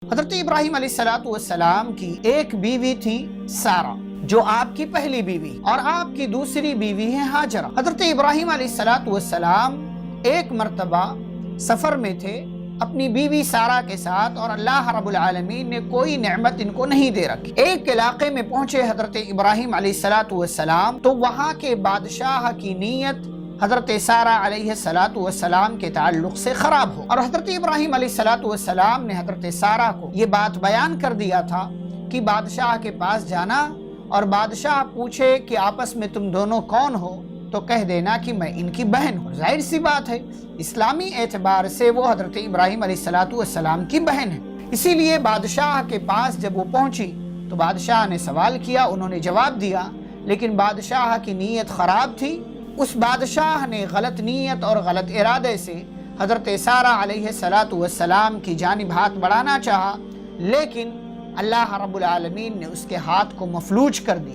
حضرت ابراہیم علیہ السلام کی ایک بیوی تھی سارہ، جو آپ کی پہلی بیوی، اور آپ کی دوسری بیوی ہے ہاجرہ۔ حضرت ابراہیم علیہ السلام ایک مرتبہ سفر میں تھے اپنی بیوی سارہ کے ساتھ، اور اللہ رب العالمین نے کوئی نعمت ان کو نہیں دے رکھی۔ ایک علاقے میں پہنچے حضرت ابراہیم علیہ السلام، تو وہاں کے بادشاہ کی نیت حضرت سارہ علیہ السلام کے تعلق سے خراب ہو، اور حضرت ابراہیم علیہ السلام نے حضرت سارہ کو یہ بات بیان کر دیا تھا کہ بادشاہ کے پاس جانا، اور بادشاہ پوچھے کہ آپس میں تم دونوں کون ہو، تو کہہ دینا کہ میں ان کی بہن ہوں۔ ظاہر سی بات ہے، اسلامی اعتبار سے وہ حضرت ابراہیم علیہ السلام کی بہن ہے۔ اسی لیے بادشاہ کے پاس جب وہ پہنچی تو بادشاہ نے سوال کیا، انہوں نے جواب دیا، لیکن بادشاہ کی نیت خراب تھی۔ اس بادشاہ نے غلط نیت اور غلط ارادے سے حضرت سارہ علیہ السلام کی جانب ہاتھ بڑھانا چاہا، لیکن اللہ رب العالمین نے اس کے ہاتھ کو مفلوج کر دیا۔